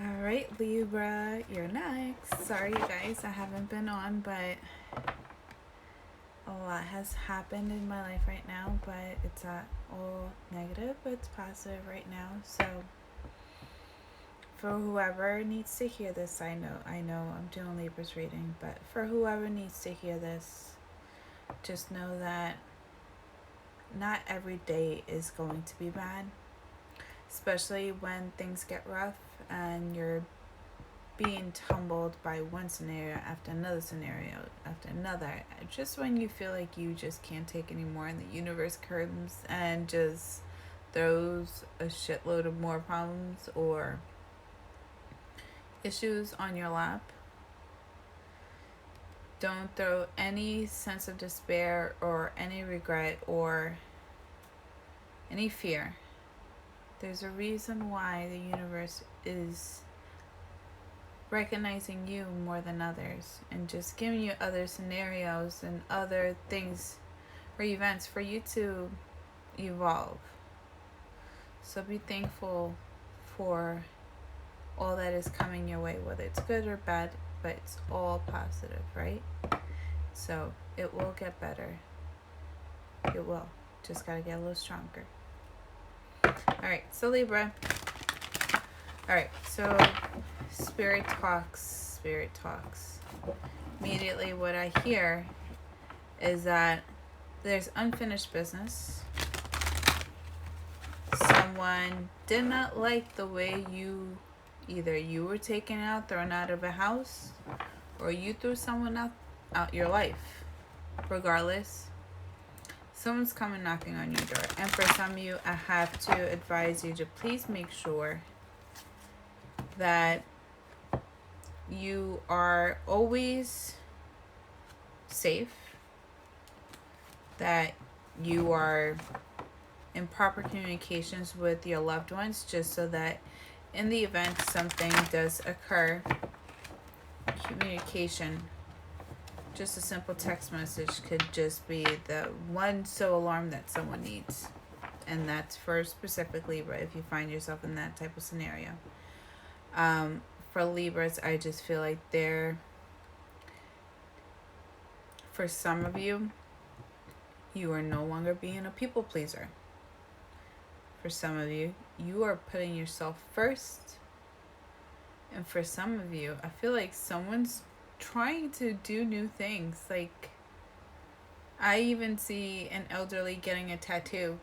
All right, Libra, you're next. Sorry, you guys, I haven't been on, but a lot has happened in my life right now, but it's not all negative, but it's positive right now. So, for whoever needs to hear this, I know I'm doing Libra's reading, but for whoever needs to hear this, just know that not every day is going to be bad, especially when things get rough and you're being tumbled by one scenario after another. Just when you feel like you just can't take anymore and the universe comes and just throws a shitload of more problems or issues on your lap, don't throw any sense of despair or any regret or any fear. There's a reason why the universe is recognizing you more than others and just giving you other scenarios and other things or events for you to evolve. So be thankful for all that is coming your way, whether it's good or bad, but it's all positive, right? So it will get better. It will. Just gotta get a little stronger. Alright, so Libra. Alright, so Spirit talks. Immediately what I hear is that there's unfinished business. Someone did not like the way either you were taken out, thrown out of a house, or you threw someone out your life. Regardless, someone's coming knocking on your door. And for some of you, I have to advise you to please make sure that you are always safe, that you are in proper communications with your loved ones, just so that in the event something does occur, communication, just a simple text message could just be the one alarm that someone needs. And that's for specific Libra if you find yourself in that type of scenario. For Libras, I just feel like for some of you, you are no longer being a people pleaser. For some of you, you are putting yourself first. And for some of you, I feel like someone's trying to do new things. Like, I even see an elderly getting a tattoo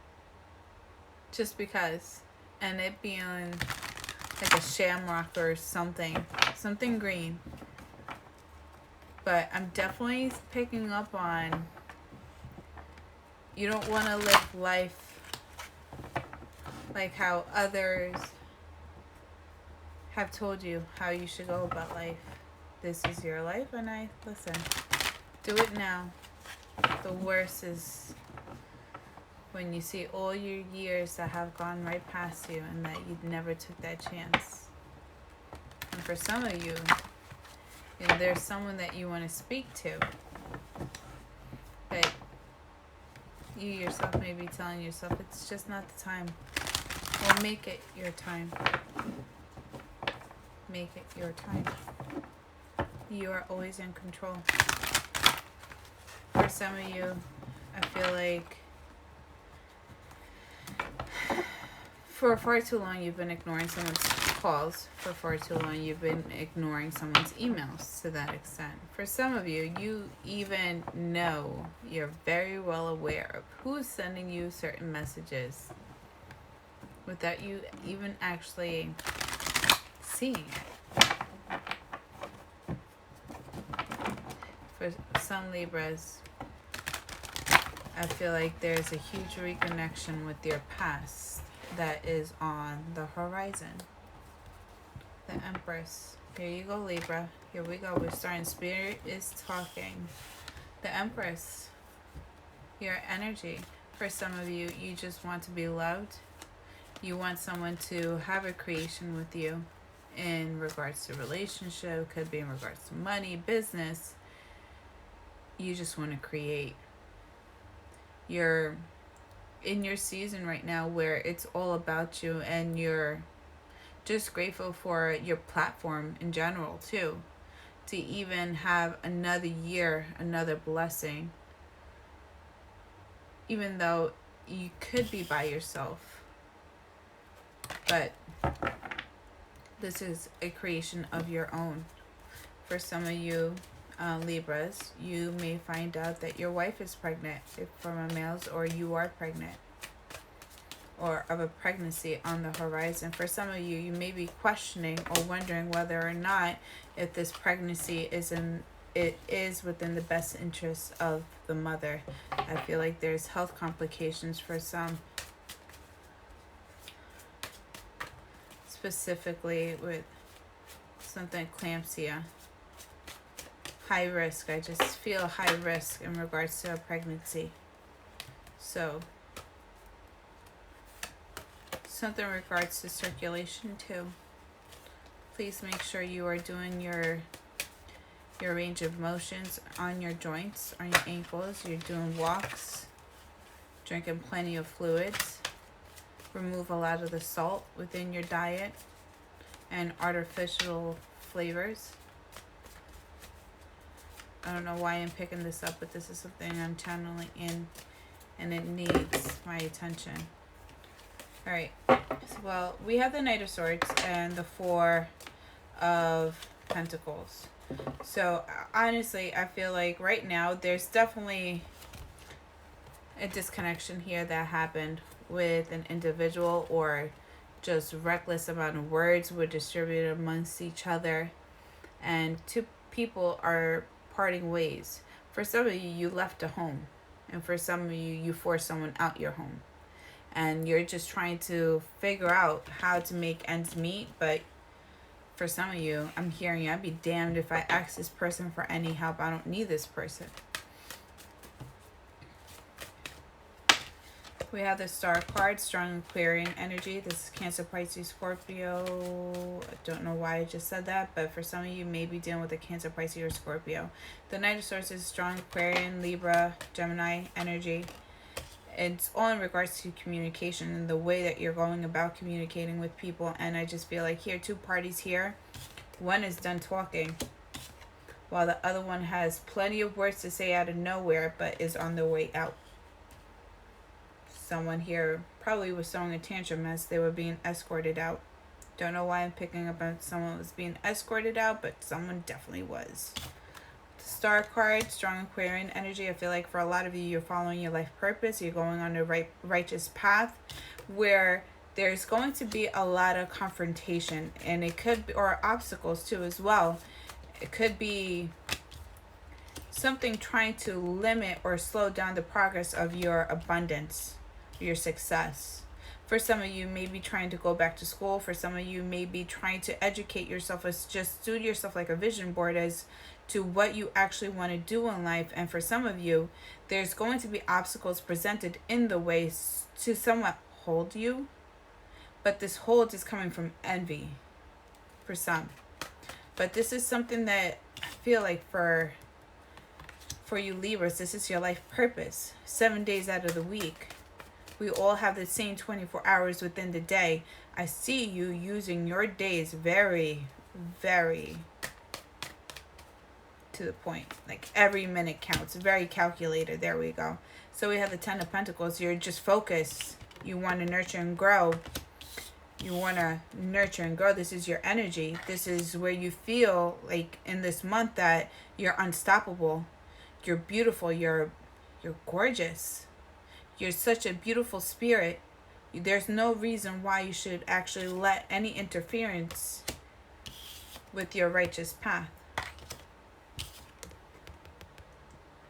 just because. And it being like a shamrock or something green. But I'm definitely picking up on, you don't want to live life like how others have told you how you should go about life. This is your life, and listen, do it now. The worst is when you see all your years that have gone right past you and that you never took that chance. And for some of you, there's someone that you want to speak to, but you yourself may be telling yourself it's just not the time. Well, make it your time. Make it your time. You are always in control. For some of you, I feel like for far too long you've been ignoring someone's calls. For far too long you've been ignoring someone's emails to that extent. For some of you, you even know, you're very well aware of who's sending you certain messages without you even actually seeing it. For some Libras, I feel like there's a huge reconnection with your past that is on the horizon. The Empress. Here you go, Libra. Here we go. We're starting. Spirit is talking. The Empress. Your energy. For some of you, you just want to be loved. You want someone to have a creation with you in regards to relationship. Could be in regards to money, business. You just want to create. You're in your season right now where it's all about you and you're just grateful for your platform in general too, to even have another year, another blessing, even though you could be by yourself. But this is a creation of your own. For some of you Libras, you may find out that your wife is pregnant if from a male's, or you are pregnant, or of a pregnancy on the horizon. For some of you, you may be questioning or wondering whether or not if this pregnancy is within the best interest of the mother. I feel like there's health complications for some, specifically with something eclampsia. High risk. I just feel high risk in regards to a pregnancy. So something in regards to circulation too. Please make sure you are doing your range of motions on your joints, on your ankles. You're doing walks, drinking plenty of fluids. Remove a lot of the salt within your diet and artificial flavors. I don't know why I'm picking this up, but this is something I'm channeling in, and it needs my attention. All right. Well, we have the Knight of Swords and the Four of Pentacles. So honestly, I feel like right now there's definitely a disconnection here that happened with an individual, or just reckless amount of words were distributed amongst each other, and two people are parting ways. For some of you, you left a home, and for some of you, you forced someone out your home, and you're just trying to figure out how to make ends meet. But for some of you, I'm hearing you, I'd be damned if I ask this person for any help. I don't need this person. We have the Star card, strong Aquarian energy. This is Cancer, Pisces, Scorpio. I don't know why I just said that, but for some of you, may be dealing with a Cancer, Pisces, or Scorpio. The Knight of Swords is strong Aquarian, Libra, Gemini energy. It's all in regards to communication and the way that you're going about communicating with people. And I just feel like here, two parties here. One is done talking, while the other one has plenty of words to say out of nowhere, but is on their way out. Someone here probably was throwing a tantrum as they were being escorted out. Don't know why I'm picking up on someone was being escorted out, but someone definitely was. The Star card, strong Aquarian energy. I feel like for a lot of you, you're following your life purpose. You're going on the righteous path, where there's going to be a lot of confrontation, and it could be, or obstacles too as well. It could be something trying to limit or slow down the progress of your abundance, your success. For some of you, maybe trying to go back to school. For some of you, maybe trying to educate yourself, as just do yourself like a vision board as to what you actually want to do in life. And for some of you, there's going to be obstacles presented in the way to somewhat hold you, but this hold is coming from envy for some. But this is something that I feel like for you Libras, this is your life purpose. 7 days out of the week, we all have the same 24 hours within the day. I see you using your days very, very to the point. Like every minute counts. Very calculated. There we go. So we have the Ten of Pentacles. You're just focused. You want to nurture and grow. You want to nurture and grow. This is your energy. This is where you feel like in this month that you're unstoppable. You're beautiful. You're gorgeous. You're such a beautiful spirit. There's no reason why you should actually let any interference with your righteous path.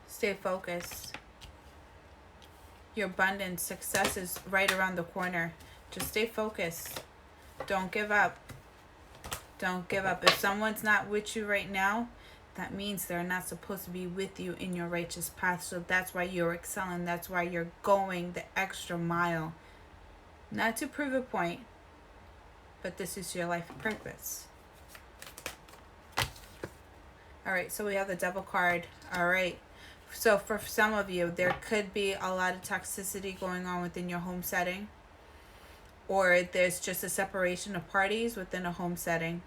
Stay focused. Your abundance, success is right around the corner. Just stay focused. Don't give up. Don't give up. If someone's not with you right now, that means they're not supposed to be with you in your righteous path. So that's why you're excelling. That's why you're going the extra mile. Not to prove a point, but this is your life purpose. All right, so we have the Devil card. All right. So for some of you, there could be a lot of toxicity going on within your home setting. or there's just a separation of parties within a home setting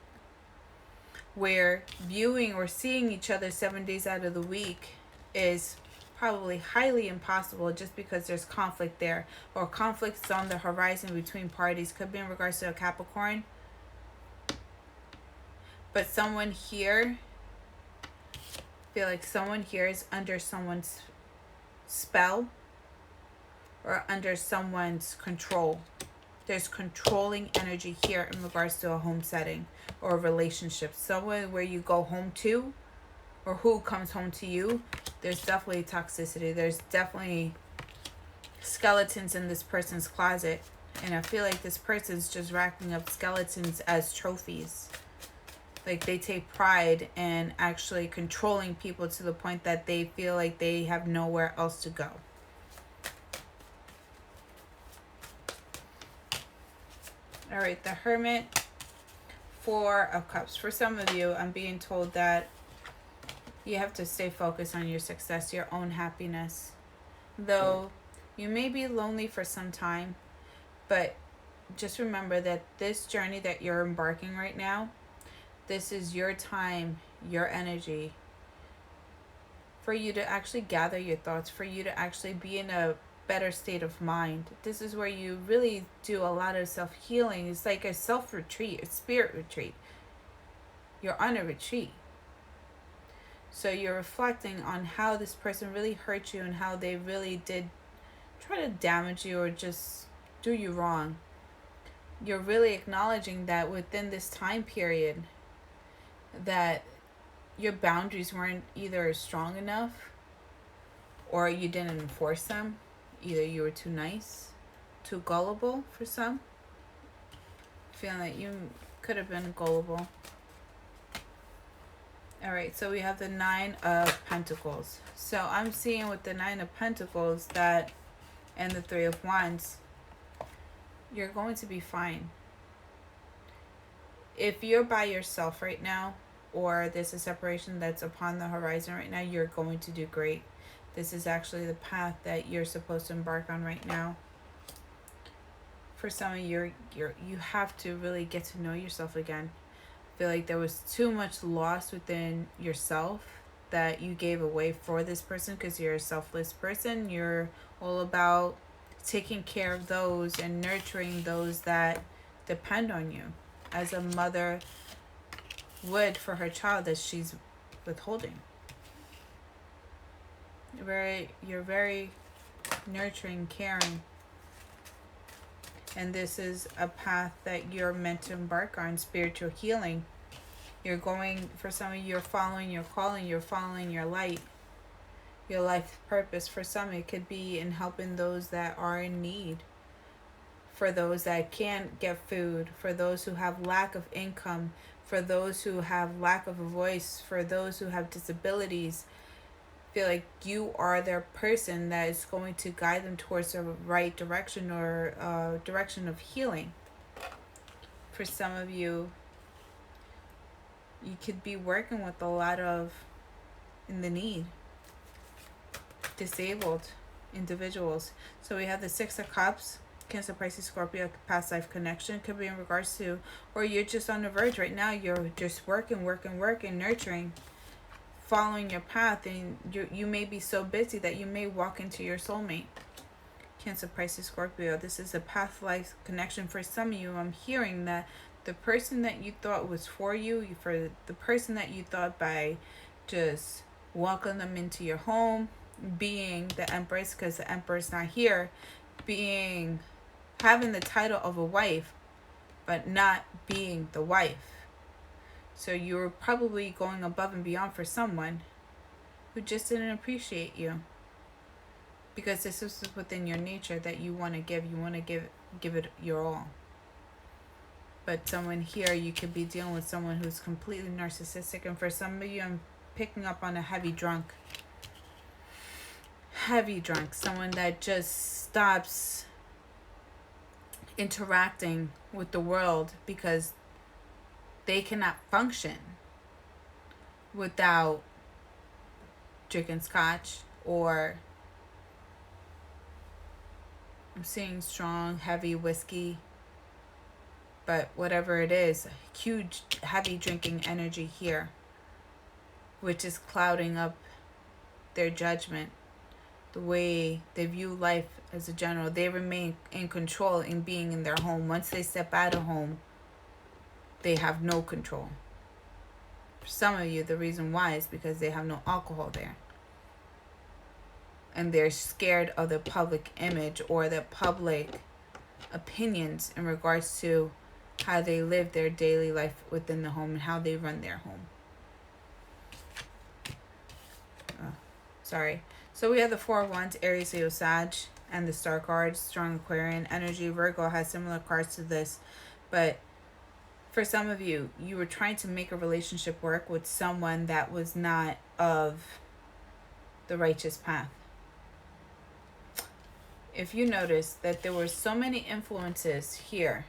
where viewing or seeing each other 7 days out of the week is probably highly impossible just because there's conflict there, or conflicts on the horizon between parties. Could be in regards to a Capricorn. But someone here, feel like someone here is under someone's spell or under someone's control. There's controlling energy here in regards to a home setting or a relationship. Somewhere where you go home to, or who comes home to you, there's definitely toxicity. There's definitely skeletons in this person's closet. And I feel like this person's just racking up skeletons as trophies. Like they take pride in actually controlling people to the point that they feel like they have nowhere else to go. All right, the Hermit, Four of Cups. For some of you, I'm being told that you have to stay focused on your success, your own happiness. Though you may be lonely for some time, but just remember that this journey that you're embarking right now, this is your time, your energy, for you to actually gather your thoughts, for you to actually be in a better state of mind. This is where you really do a lot of self-healing. It's like a self-retreat, a spirit retreat. You're on a retreat. So you're reflecting on how this person really hurt you and how they really did try to damage you or just do you wrong. You're really acknowledging that within this time period that your boundaries weren't either strong enough or you didn't enforce them. Either you were too nice, too gullible for some. Feeling that you could have been gullible. All right, so we have the Nine of Pentacles. So I'm seeing with the Nine of Pentacles that, and the Three of Wands, you're going to be fine. If you're by yourself right now, or there's a separation that's upon the horizon right now, you're going to do great. This is actually the path that you're supposed to embark on right now. For some of you, you have to really get to know yourself again. I feel like there was too much loss within yourself that you gave away for this person because you're a selfless person. You're all about taking care of those and nurturing those that depend on you, as a mother would for her child that she's withholding. You're very nurturing, caring. And this is a path that you're meant to embark on, spiritual healing. You're going, for some of you, you're following your calling, you're following your light, your life purpose. For some, it could be in helping those that are in need, for those that can't get food, for those who have lack of income, for those who have lack of a voice, for those who have disabilities. Feel like you are their person that is going to guide them towards the right direction, or direction of healing. For some of you, you could be working with a lot of in the need, disabled individuals. So we have the Six of Cups, Cancer, Pisces, Scorpio, past life connection. Could be in regards to, or you're just on the verge right now. You're just working, nurturing, following your path, and you may be so busy that you may walk into your soulmate. Cancer, Pisces, Scorpio. This is a past life connection for some of you. I'm hearing that the person that you thought was for you, for the person that you thought by just welcome them into your home, being the Empress, because the Emperor's not here, having the title of a wife, but not being the wife. So you were probably going above and beyond for someone who just didn't appreciate you. Because this is within your nature that you want to give. You want to give it your all. But someone here, you could be dealing with someone who's completely narcissistic. And for some of you, I'm picking up on a heavy drunk. Someone that just stops interacting with the world because they cannot function without drinking scotch, or I'm seeing strong, heavy whiskey, But whatever it is, huge, heavy drinking energy here, which is clouding up their judgment, the way they view life as a general. They remain in control in being in their home. Once they step out of home, they have no control. For some of you, the reason why is because they have no alcohol there. And they're scared of the public image or the public opinions in regards to how they live their daily life within the home and how they run their home. Sorry. So we have the Four of Wands, Aries, Leo, Sag, and the Star cards, strong Aquarian energy. Virgo has similar cards to this, but for some of you, you were trying to make a relationship work with someone that was not of the righteous path. If you notice that there were so many influences here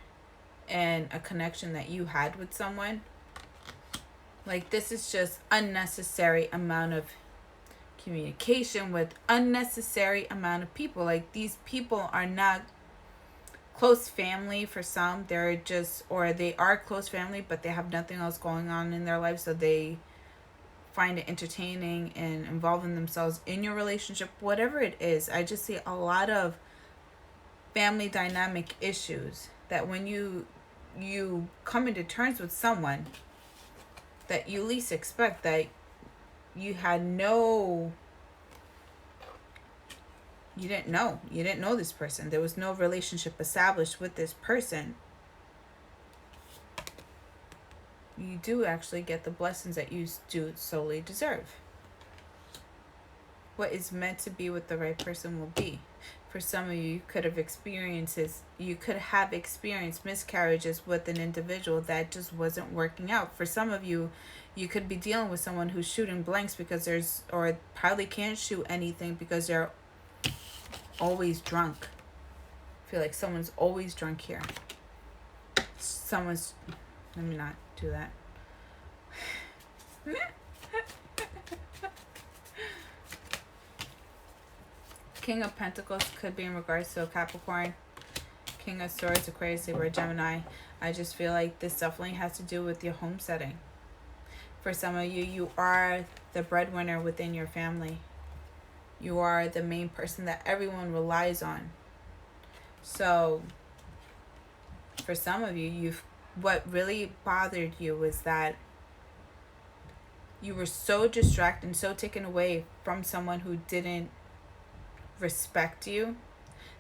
and a connection that you had with someone, like this is just unnecessary amount of communication with unnecessary amount of people. Like these people are not close family for some. They're just, or they are close family, but they have nothing else going on in their life, so they find it entertaining and involving themselves in your relationship. Whatever it is, I just see a lot of family dynamic issues that when you come into terms with someone that you least expect, that you had no, you didn't know this person. There was no relationship established with this person. You do actually get the blessings that you do solely deserve. What is meant to be with the right person will be. For some of you could have experienced miscarriages with an individual that just wasn't working out. For some of you, you could be dealing with someone who's shooting blanks because or probably can't shoot anything because they're always drunk. I feel like someone's always drunk here. Let me not do that. King of Pentacles could be in regards to a Capricorn. King of Swords, Aquarius, Libra, Gemini. I just feel like this definitely has to do with your home setting. For some of you, you are the breadwinner within your family. You are the main person that everyone relies on. So, for some of you, what really bothered you was that you were so distracted and so taken away from someone who didn't respect you,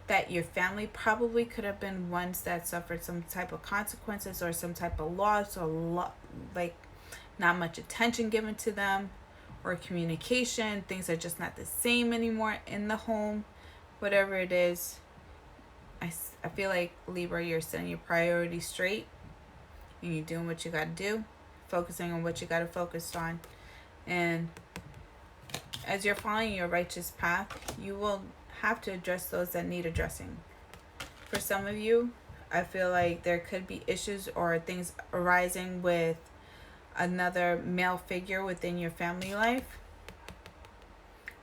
that your family probably could have been ones that suffered some type of consequences or some type of loss, or like not much attention given to them, or communication. Things are just not the same anymore in the home. Whatever it is, I feel like, Libra, you're setting your priorities straight and you're doing what you got to do, focusing on what you got to focus on. And as you're following your righteous path, you will have to address those that need addressing. For some of you, I feel like there could be issues or things arising with another male figure within your family life,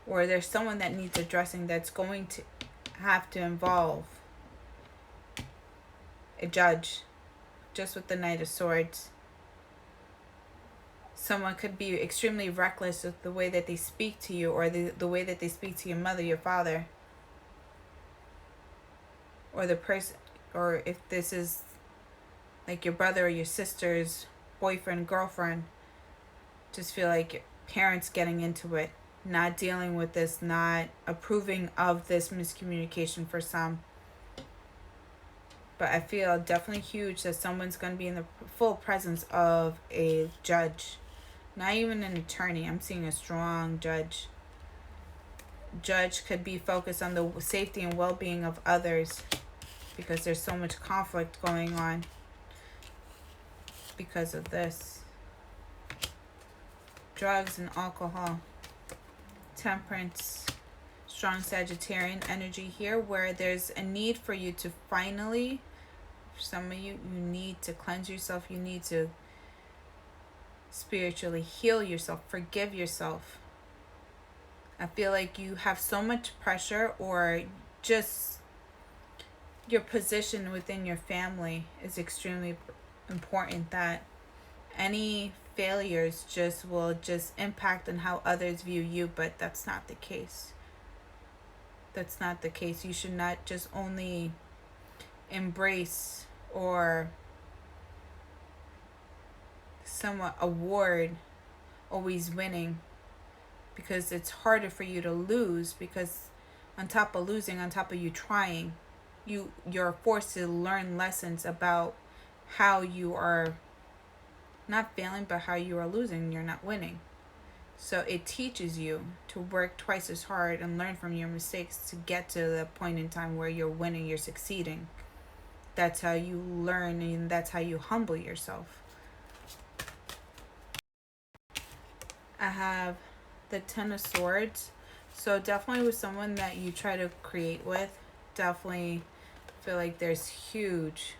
or there's someone that needs addressing that's going to have to involve a judge. Just with the Knight of Swords, someone could be extremely reckless with the way that they speak to you, or the way that they speak to your mother, your father, or the person, or if this is like your brother or your sister's boyfriend, girlfriend. Just feel like your parents getting into it, not dealing with this, not approving of this miscommunication for some. But I feel definitely huge that someone's going to be in the full presence of a judge. Not even an attorney. I'm seeing a strong judge. Judge could be focused on the safety and well-being of others, because there's so much conflict going on because of this. Drugs and alcohol. Temperance. Strong Sagittarian energy here, where there's a need for you to finally, for some of you, you need to cleanse yourself. You need to spiritually heal yourself, forgive yourself. I feel like you have so much pressure, or just your position within your family is extremely important, that any failures will just impact on how others view you, but that's not the case. That's not the case. You should not just only embrace or somewhat award always winning, because it's harder for you to lose, because on top of losing, on top of you trying, you're forced to learn lessons about how you are not failing, but how you are losing, you're not winning. So it teaches you to work twice as hard and learn from your mistakes to get to the point in time where you're winning, you're succeeding. That's how you learn, and that's how you humble yourself. I have the Ten of Swords. So definitely with someone that you try to create with, definitely feel like there's huge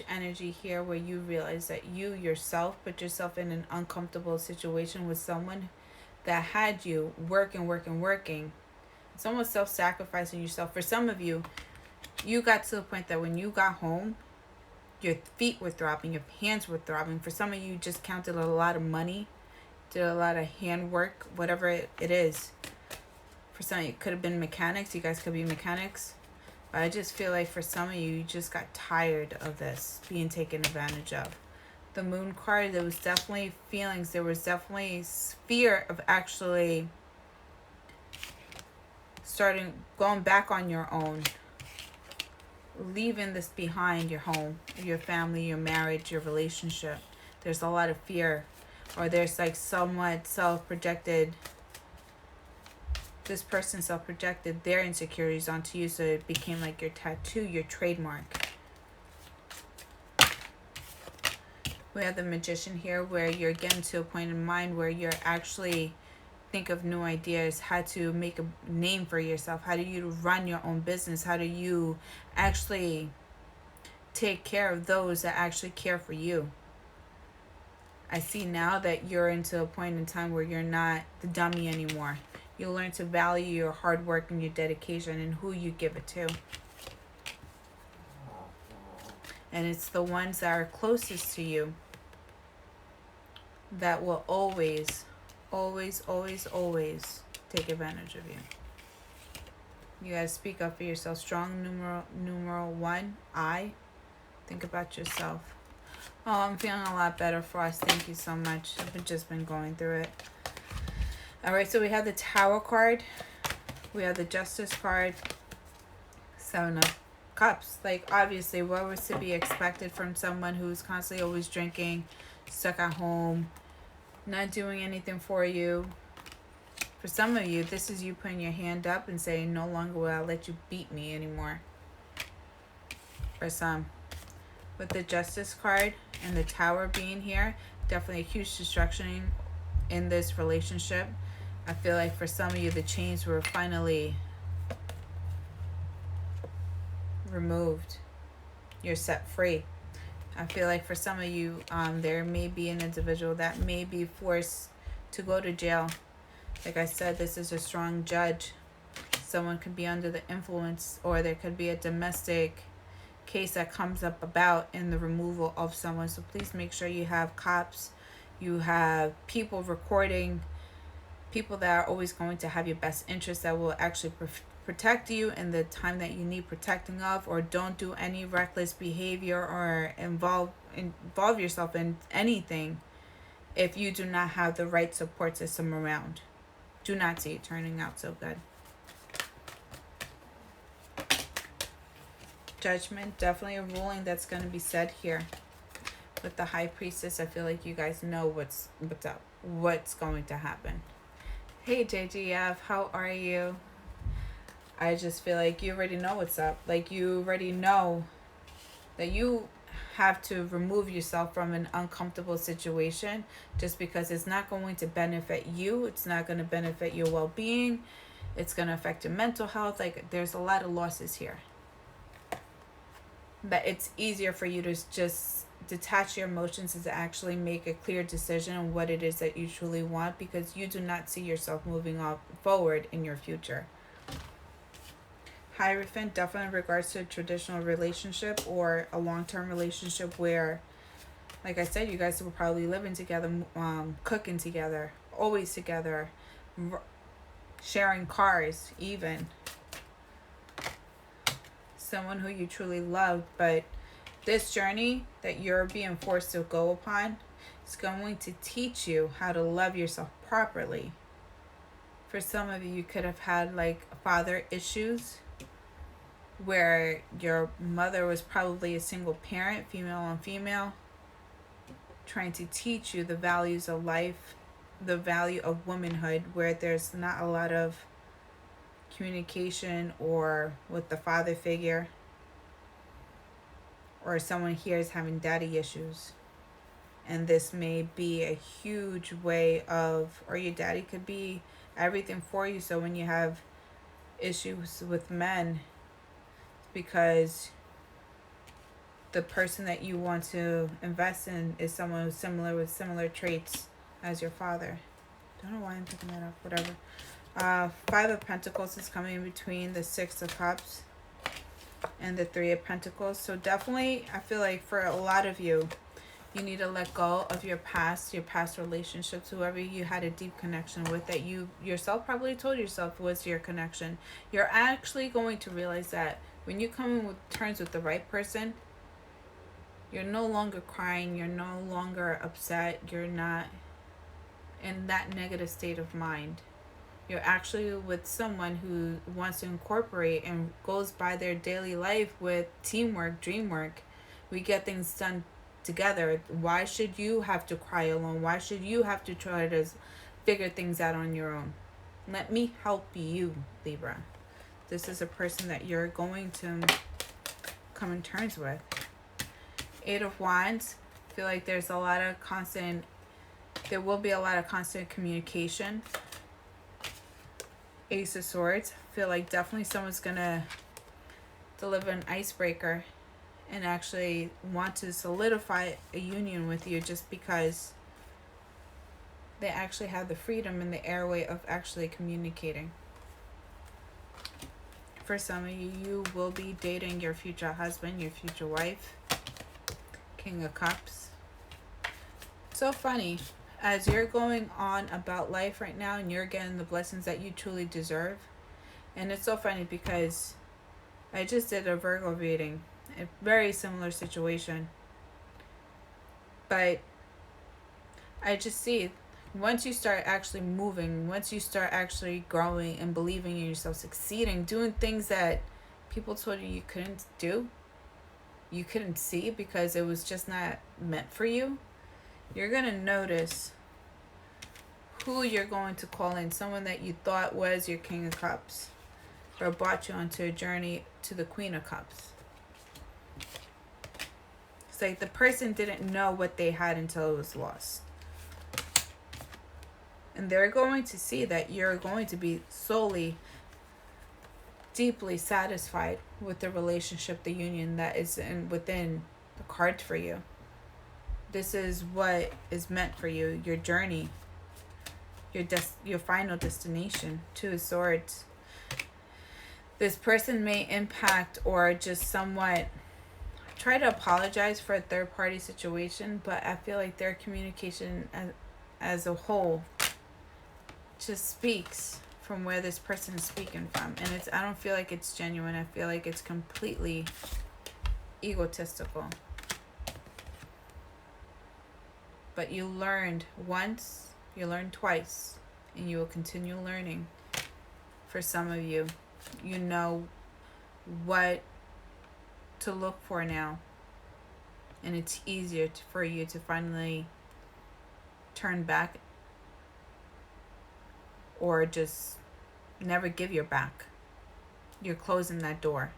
energy here, where you realize that you yourself put yourself in an uncomfortable situation with someone that had you working. It's almost self-sacrificing yourself. For some of you, you got to the point that when you got home, your feet were throbbing, your hands were throbbing. For some of you, just counted a lot of money, did a lot of handwork, whatever it is. For some of you, it could have been mechanics. You guys could be mechanics. But I just feel like for some of you, you just got tired of this being taken advantage of. The Moon card, there was definitely feelings. There was definitely fear of actually going back on your own. Leaving this behind, your home, your family, your marriage, your relationship. There's a lot of fear. Or there's like somewhat self-projected, this person self-projected their insecurities onto you, so it became like your tattoo, your trademark. We have the Magician here, where you're getting to a point in mind where you're actually think of new ideas, how to make a name for yourself, how do you run your own business, how do you actually take care of those that actually care for you. I see now that you're into a point in time where you're not the dummy anymore. You learn to value your hard work and your dedication and who you give it to. And it's the ones that are closest to you that will always take advantage of you. You guys speak up for yourself. Strong numeral 1, I. Think about yourself. Oh, I'm feeling a lot better, Frost. Thank you so much. I've just been going through it. Alright, so we have the Tower card. We have the Justice card. 7 of Cups. Like, obviously, what was to be expected from someone who's constantly always drinking, stuck at home, not doing anything for you. For some of you, this is you putting your hand up and saying, no longer will I let you beat me anymore. For some. With the Justice card and the Tower being here, definitely a huge destruction in this relationship. I feel like for some of you, the chains were finally removed. You're set free. I feel like for some of you, there may be an individual that may be forced to go to jail. Like I said, this is a strong judge. Someone could be under the influence, or there could be a domestic case that comes up about in the removal of someone. So please make sure you have cops, you have people recording, people that are always going to have your best interest, that will actually protect you in the time that you need protecting of, or don't do any reckless behavior or involve yourself in anything if you do not have the right support system around. Do not see it turning out so good. Judgment, definitely a ruling that's going to be said here. With the High Priestess, I feel like you guys know what's up, what's going to happen. Hey JGF, how are you? I just feel like you already know what's up. Like, you already know that you have to remove yourself from an uncomfortable situation, just because it's not going to benefit you. It's not going to benefit your well-being. It's going to affect your mental health. Like, there's a lot of losses here. That it's easier for you to just detach your emotions and to actually make a clear decision on what it is that you truly want, because you do not see yourself moving forward in your future. Hierophant definitely in regards to a traditional relationship or a long-term relationship where, like I said, you guys were probably living together, cooking together, always together, sharing cars even. Someone who you truly loved, but this journey that you're being forced to go upon is going to teach you how to love yourself properly. For some of you, you could have had like father issues where your mother was probably a single parent, female on female, trying to teach you the values of life, the value of womanhood, where there's not a lot of communication or with the father figure, or someone here is having daddy issues. And this may be a huge way of, or your daddy could be everything for you. So when you have issues with men, because the person that you want to invest in is someone who's similar with similar traits as your father. Don't know why I'm picking that up. Whatever. Five of Pentacles is coming in between the Six of Cups and the Three of Pentacles. So definitely, I feel like for a lot of you, you need to let go of your past relationships, whoever you had a deep connection with that you yourself probably told yourself was your connection. You're actually going to realize that when you come in with terms with the right person, you're no longer crying, you're no longer upset, you're not in that negative state of mind. You're actually with someone who wants to incorporate and goes by their daily life with teamwork, dream work. We get things done together. Why should you have to cry alone? Why should you have to try to figure things out on your own? Let me help you, Libra. This is a person that you're going to come in terms with. Eight of Wands. I feel like there will be a lot of constant communication. Ace of Swords. I feel like definitely someone's gonna deliver an icebreaker and actually want to solidify a union with you just because they actually have the freedom and the airway of actually communicating. For some of you, you will be dating your future husband, your future wife. King of Cups. So funny. As you're going on about life right now and you're getting the blessings that you truly deserve. And it's so funny because I just did a Virgo reading. A very similar situation. But I just see once you start actually moving, once you start actually growing and believing in yourself, succeeding, doing things that people told you couldn't do, you couldn't see because it was just not meant for you, you're going to notice who you're going to call in. Someone that you thought was your King of Cups or brought you onto a journey to the Queen of Cups. It's like the person didn't know what they had until it was lost. And they're going to see that you're going to be solely, deeply satisfied with the relationship, the union that is within the cards for you. This is what is meant for you, your journey, your final destination. Two of Swords. This person may impact or just somewhat try to apologize for a third-party situation, but I feel like their communication as a whole just speaks from where this person is speaking from. And I don't feel like it's genuine. I feel like it's completely egotistical. But you learned once, you learned twice, and you will continue learning. For some of you, you know what to look for now. And it's easier for you to finally turn back or just never give your back. You're closing that door.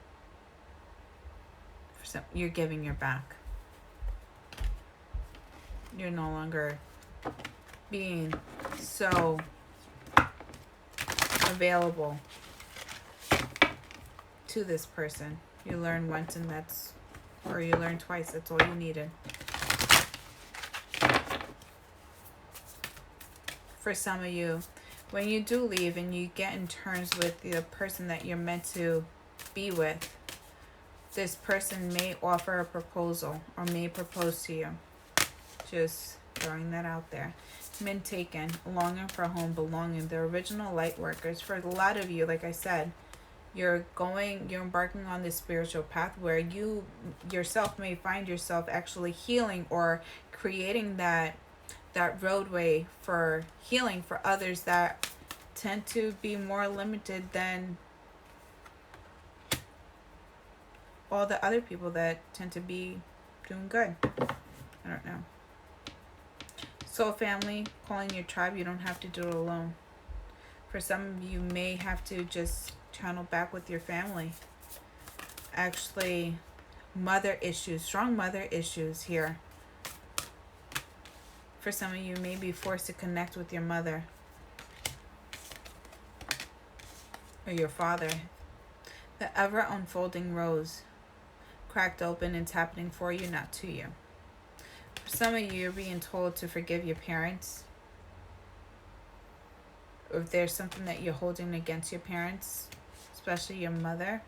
You're giving your back. You're no longer being so available to this person. You learn once and or you learn twice. That's all you needed. For some of you, when you do leave and you get in terms with the person that you're meant to be with, this person may offer a proposal or may propose to you. Just throwing that out there. Men taken, longing for home, belonging, the original light workers. For a lot of you, like I said, you're embarking on this spiritual path where you yourself may find yourself actually healing or creating that roadway for healing for others that tend to be more limited than all the other people that tend to be doing good. I don't know. Soul family, calling your tribe, you don't have to do it alone. For some of you may have to just channel back with your family. Actually, mother issues, strong mother issues here. For some of you, may be forced to connect with your mother or your father. The ever unfolding rose, cracked open, it's happening for you, not to you. For some of you, you're being told to forgive your parents. Or if there's something that you're holding against your parents, especially your mother,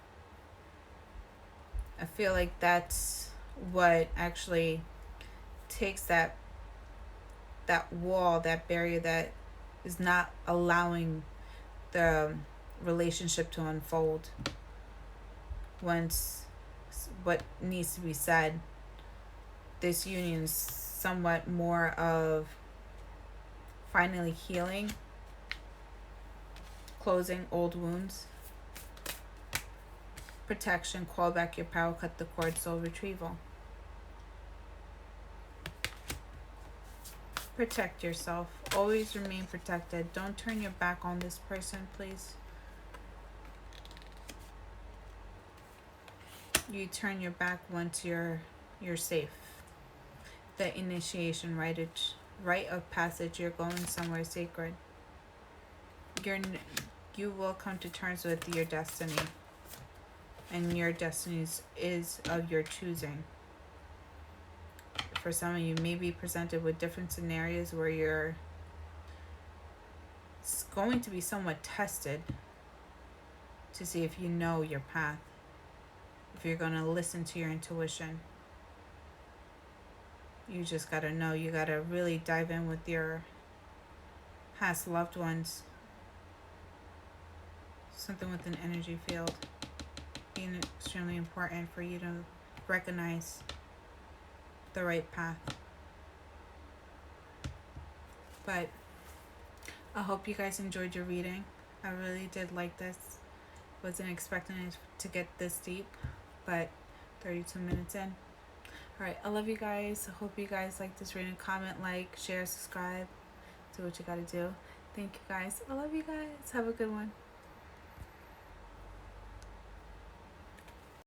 I feel like that's what actually takes that wall, that barrier that is not allowing the relationship to unfold. Once what needs to be said, this union is somewhat more of finally healing, closing old wounds, protection, call back your power, cut the cord, soul retrieval. Protect yourself. Always remain protected. Don't turn your back on this person, please. You turn your back once you're safe. The initiation rite of passage. You're going somewhere sacred. You will come to terms with your destiny, and your destiny is of your choosing. For some of you, may be presented with different scenarios where you're going to be somewhat tested to see if you know your path, if you're going to listen to your intuition. You just got to know. You got to really dive in with your past loved ones. Something with an energy field being extremely important for you to recognize the right path. But I hope you guys enjoyed your reading. I really did like this. Wasn't expecting it to get this deep, but 32 minutes in. Alright, I love you guys. I hope you guys like this reading. Comment, like, share, subscribe. Do what you gotta do. Thank you guys. I love you guys. Have a good one.